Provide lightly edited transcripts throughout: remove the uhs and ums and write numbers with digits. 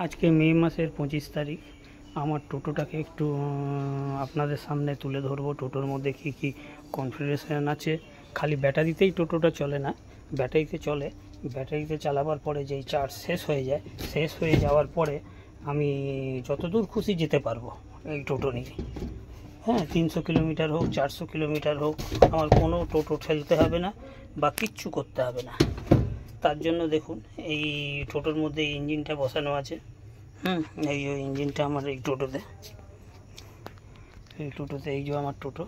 আজকে মে মাসের 25 তারিখ। আমার টোটোটাকে একটু আপনাদের সামনে তুলে ধরবো। টোটোর মধ্যে কী কী কনফিগারেশন আছে। খালি ব্যাটারিতেই টোটোটা চলে না, ব্যাটারিতে চলে। ব্যাটারিতে চালাবার পরে যেই চার্জ শেষ হয়ে যাওয়ার পরে আমি যতদূর খুশি যেতে পারবো এই টোটো নিয়ে। হ্যাঁ, 300 কিলোমিটার হোক, 400 কিলোমিটার হোক, আমার কোনো টোটো ঠেলতে হবে না বা কিচ্ছু করতে হবে না। তার জন্য দেখুন, এই টোটোর মধ্যে এই ইঞ্জিনটা বসানো আছে। এই যে ইঞ্জিনটা আমার এই টোটোতে এই যে আমার টোটো,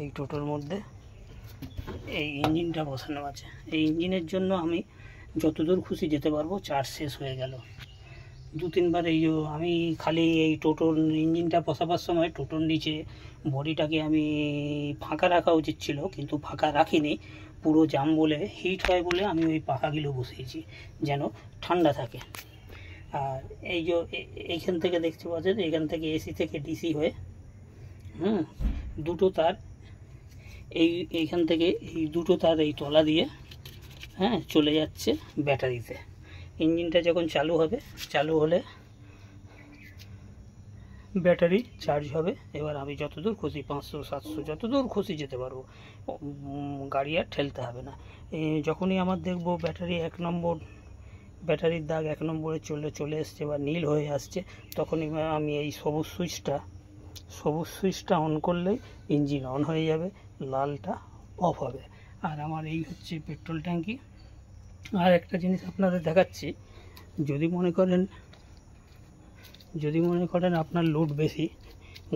এই টোটোর মধ্যে এই ইঞ্জিনটা বসানো আছে। এই ইঞ্জিনের জন্য আমি যতদূর খুশি যেতে পারবো। চার্জ শেষ হয়ে গেল 2-3 বার। এই যে আমি খালি এই টোটোর ইঞ্জিনটা বসাবার সময় টোটোর নিচে বডিটাকে আমি ফাঁকা রাখা উচিত ছিল, কিন্তু ফাঁকা রাখিনি। পুরো জাম বলে হিট হয় বলে আমি ওই পাখাগুলো বসিয়েছি যেন ঠান্ডা থাকে। আর এই যে এইখান থেকে দেখতে পাচ্ছেন, এখান থেকে এসি থেকে ডিসি হয়ে দুটো তার এইখান থেকে এই দুটো তার এই তলা দিয়ে চলে যাচ্ছে ব্যাটারিতে। ইঞ্জিনটা যখন চালু হবে, চালু হলে ব্যাটারি চার্জ হবে। এবার আমি যতদূর খুশি 500-700 যতদূর খুশি যেতে পারবো, গাড়ি আর ঠেলতে হবে না। যখনই আমার দেখবো ব্যাটারি 1 নম্বর, ব্যাটারির দাগ 1 নম্বরে চলে এসছে বা নীল হয়ে আসছে, তখনই আমি এই সবুজ সুইচটা অন করলেই ইঞ্জিন অন হয়ে যাবে, লালটা অফ হবে। আর আমার এই হচ্ছে পেট্রোল ট্যাঙ্কি। আর একটা জিনিস আপনাদের দেখাচ্ছি, যদি মনে করেন আপনার লোড বেশি,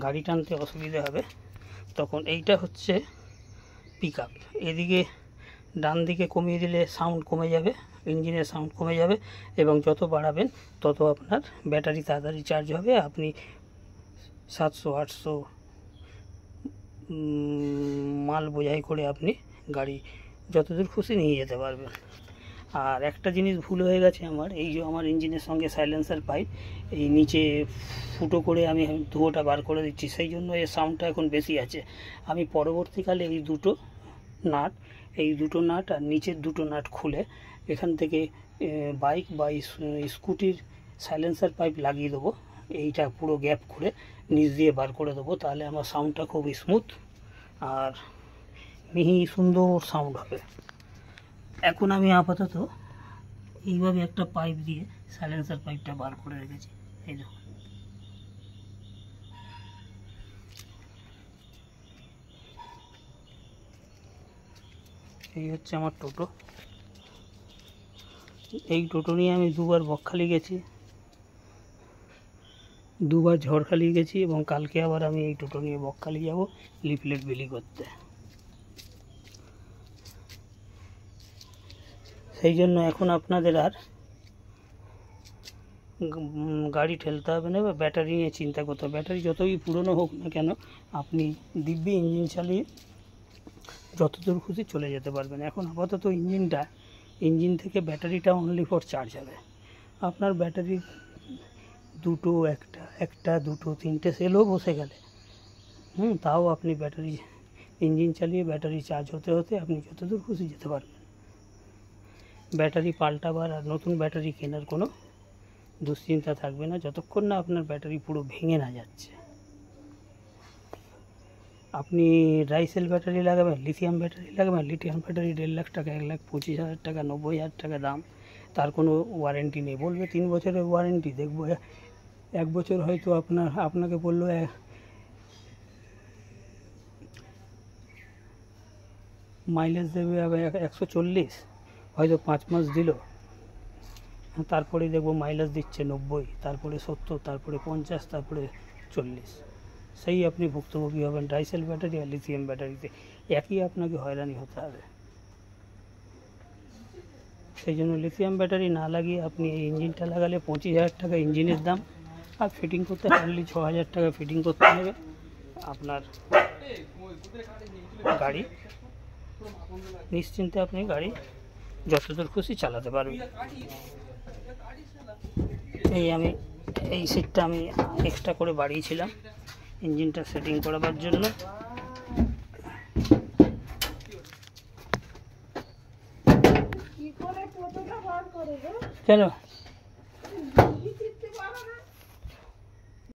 গাড়ি টানতে অসুবিধা হবে, তখন এইটা হচ্ছে পিক আপ। এদিকে ডান দিকে কমিয়ে দিলে সাউন্ড কমে যাবে, ইঞ্জিনের সাউন্ড কমে যাবে, এবং যত বাড়াবেন তত আপনার ব্যাটারি তাড়াতাড়ি চার্জ হবে। আপনি 700-800 মাল বোঝাই করে আপনি গাড়ি যতদূর খুশি নিয়ে যেতে পারবেন। আর একটা জিনিস ভুল হয়ে গেছে আমার, এই যে আমার ইঞ্জিনের সঙ্গে সাইলেন্সার পাইপ এই নিচে ফুটো করে আমি ধোঁয়াটা বার করে দিচ্ছি, সেই জন্য এর সাউন্ডটা এখন বেশি আছে। আমি পরবর্তীকালে এই দুটো নাট আর নিচের দুটো নাট খুলে এখান থেকে বাইক বা স্কুটির সাইলেন্সার পাইপ লাগিয়ে দেবো। এইটা পুরো গ্যাপ করে নিচ দিয়ে বার করে দেবো, তাহলে আমার সাউন্ডটা খুব স্মুথ আর মিহি সুন্দর সাউন্ড হবে। এখন আমি আপাতত এইভাবে একটা পাইপ দিয়ে সাইলেন্সার পাইপটা বার করে রেখেছি। এই দেখুন, এই হচ্ছে আমার টোটো। এই টোটো নিয়ে আমি 2বার বকখালি গেছি, 2বার ঝড়খালি গেছি, এবং কালকে আবার আমি এই টোটো নিয়ে বকখালি যাব লিফলেট বিলি করতে। সেই জন্য এখন আপনাদের আর গাড়ি ঠেলতে হবে না বা ব্যাটারি নিয়ে চিন্তা করতে হবে। ব্যাটারি যতই পুরনো হোক না কেন, আপনি দিব্যি ইঞ্জিন চালিয়ে যতদূর খুশি চলে যেতে পারবেন। এখন আপাতত ইঞ্জিন থেকে ব্যাটারিটা অনলি ফর চার্জ হবে। আপনার ব্যাটারি একটা দুটো 3টে সেলও বসে গেলে তাও আপনি ইঞ্জিন চালিয়ে ব্যাটারি চার্জ হতে আপনি যতদূর খুশি যেতে পারবেন। ব্যাটারি পাল্টাবার আর নতুন ব্যাটারি কেনার কোনো দুশ্চিন্তা থাকবে না, যতক্ষণ না আপনার ব্যাটারি পুরো ভেঙে না যাচ্ছে। আপনি ড্রাইসেল ব্যাটারি লাগাবেন, লিথিয়াম ব্যাটারি লাগাবেন। লিথিয়াম ব্যাটারি 1.5 লাখ টাকা, 1,25,000 টাকা, 90,000 টাকা দাম। তার কোনো ওয়ারেন্টি নেই, বলবে 3 বছরের ওয়ারেন্টি। দেখবো 1 বছর হয়তো আপনাকে বললো মাইলেজ দেবে 140, হয়তো 5 মাস দিল, তারপরে দেখবো মাইলেজ দিচ্ছে 90, তারপরে 70, তারপরে 50, তারপরে 40। সেই আপনি ভুক্তভোগী হবেন ড্রাইসেল ব্যাটারি আর লিথিয়াম ব্যাটারিতে। একই আপনাকে হয়রানি হতে হবে। সেই জন্য লিথিয়াম ব্যাটারি না লাগিয়ে আপনি এই ইঞ্জিনটা লাগালে 25,000 টাকা ইঞ্জিনের দাম, আর ফিটিং করতে হার্ডলি 6,000 টাকা ফিটিং করতে নেবে। আপনার গাড়ি নিশ্চিন্তে আপনি গাড়ি যতদূর খুশি চালাতে পারবেন। এই সিটটা আমি এক্সট্রা করে বাড়িয়েছিলাম ইঞ্জিনটা সেটিং করাবার জন্য। কেন